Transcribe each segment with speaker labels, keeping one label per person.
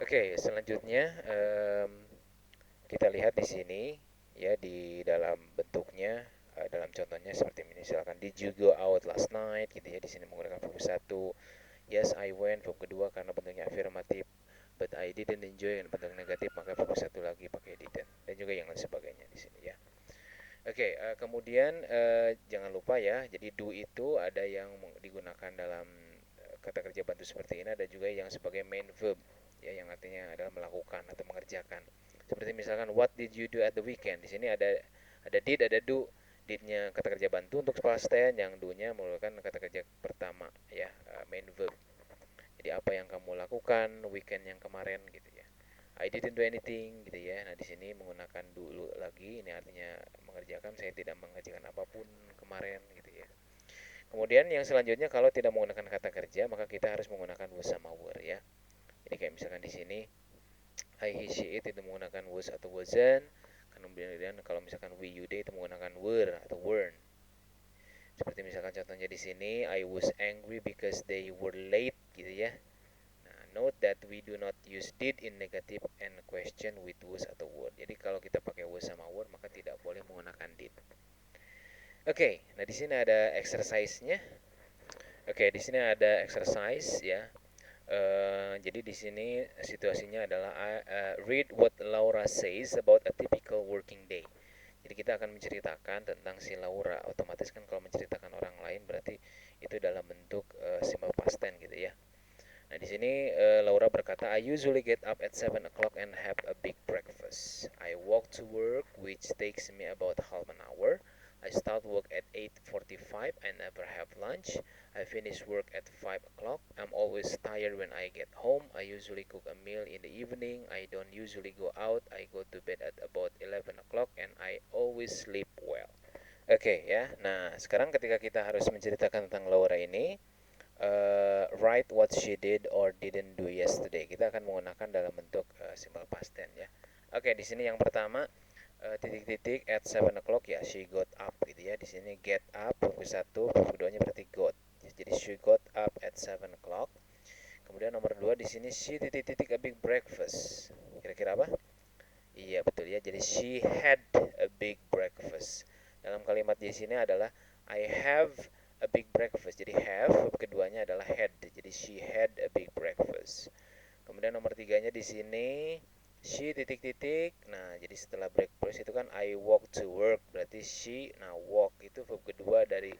Speaker 1: Oke, selanjutnya kita lihat di sini ya di dalam bentuknya, dalam contohnya seperti misalkan did you go out last night gitu ya, di sini menggunakan verb satu. Yes, I went, verb kedua karena bentuknya afirmatif. But I didn't enjoy, bentuk negatif, maka verb satu lagi pakai didn't, dan juga yang lain sebagainya di sini ya. Oke, kemudian jangan lupa ya, jadi do itu ada yang digunakan dalam kata kerja bantu seperti ini, ada juga yang sebagai main verb ya, yang artinya adalah melakukan atau mengerjakan. Seperti misalkan what did you do at the weekend? Di sini ada did, ada do. Didnya kata kerja bantu untuk past tense, yang do-nya merupakan kata kerja pertama ya, main verb. Jadi apa yang kamu lakukan weekend yang kemarin gitu ya. I didn't do anything gitu ya. Nah, di sini menggunakan dulu lagi, ini artinya mengerjakan, saya tidak mengerjakan apapun kemarin gitu ya. Kemudian yang selanjutnya, kalau tidak menggunakan kata kerja, maka kita harus menggunakan was sama were ya. Jadi kayak misalkan di sini I, he, she, it itu menggunakan was atau wasn't. Kemudian kalau misalkan we, you, they itu menggunakan were atau weren't. Seperti misalkan contohnya di sini I was angry because they were late gitu ya. Nah, note that we do not use did in negative and question with was atau were. Jadi kalau kita pakai was sama were, maka tidak boleh menggunakan did. Oke, nah di sini ada exercise-nya. Oke, di sini ada exercise ya. Jadi di sini situasinya adalah read what Laura says about a typical working day. Jadi kita akan menceritakan tentang si Laura. Otomatis kan kalau menceritakan orang lain berarti itu dalam bentuk simple past tense gitu ya. Nah, di sini Laura berkata, I usually get up at 7 o'clock and have a big breakfast. I walk to work, which takes me about half an hour. I start work at 8:45 and never have lunch. I finish work at 5 o'clock. I'm always tired when I get home. I usually cook a meal in the evening. I don't usually go out. I go to bed at about 11 o'clock and I always sleep well. Oke ya, nah sekarang ketika kita harus menceritakan tentang Laura ini, write what she did or didn't do yesterday. Kita akan menggunakan dalam bentuk simple past tense ya. Oke, di sini yang pertama titik-titik at 7 o'clock ya, she got up gitu ya. Di sini get up verb satu, verb keduanya berarti got. Jadi she got up at 7 o'clock. Kemudian nomor 2 di sini she titik-titik a big breakfast. Kira-kira apa? Iya betul ya. Jadi she had a big breakfast. Dalam kalimat di sini adalah I have a big breakfast. Jadi have keduanya adalah had. Jadi she had a big breakfast. Kemudian nomor tiganya di sini she titik-titik. Nah, jadi setelah breakfast itu kan I walk to work. Berarti she, nah walk itu verb kedua dari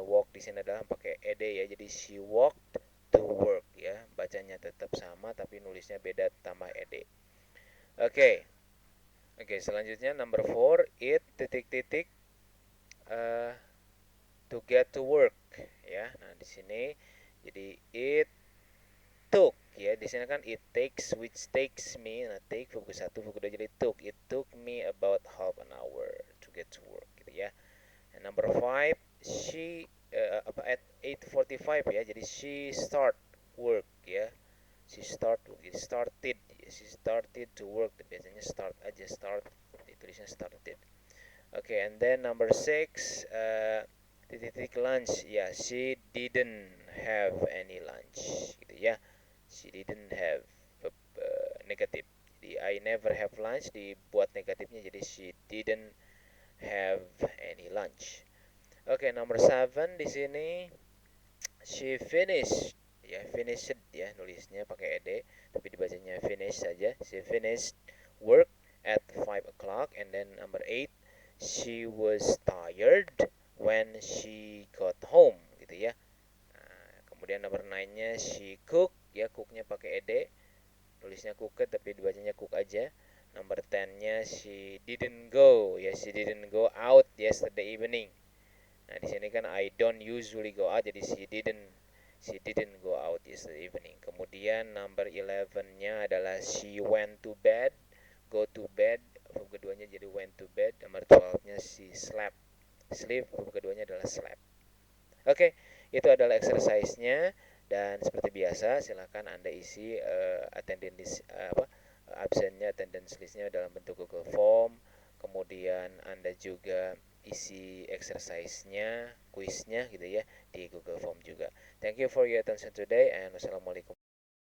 Speaker 1: walk di sini adalah pakai ed ya. Jadi she walked to work ya. Bacanya tetap sama tapi nulisnya beda tambah ed. Oke. Oke, selanjutnya number 4, it titik-titik uh, to get to work ya. Nah, di sini jadi it took ya. Di sini kan it takes, which takes me. Nah, take verb satu, verb kedua jadi took. It took me about half an hour to get to work gitu ya. And number 5, she at 8:45 ya. Jadi she start work ya. She started. She started to work. Biasanya start aja, start ditulisnya started. Okay, and then number 6, titik-titik lunch. Ya, she didn't have any lunch. Gitu ya. She didn't have negatif. Jadi I never have lunch dibuat negatifnya jadi she didn't have any lunch. Oke, number 7 di sini she finished. Ya, finished ya nulisnya pakai ed, tapi dibacanya finish saja. She finished work at 5 o'clock. And then number 8, she was tired when she got home gitu ya. Nah, kemudian number 9-nya she cook ya, cooknya pakai ed, tulisnya cooked tapi dibacanya cook aja. Number 10-nya she didn't go ya, she didn't go out yesterday evening. Nah, di sini kan I don't usually go out, jadi she didn't go out yesterday evening. Kemudian number 11-nya adalah she went to bed, go to bed, verb keduanya jadi went to bed. Nomor 12-nya she slept, sleep, verb keduanya adalah slept. Oke, itu adalah exercise-nya, dan seperti biasa silakan Anda isi attendance absennya, attendance list-nya dalam bentuk Google Form. Kemudian Anda juga isi exercise-nya, quiz-nya gitu ya di Google Form juga. Thank you for your attention today and wassalamualaikum.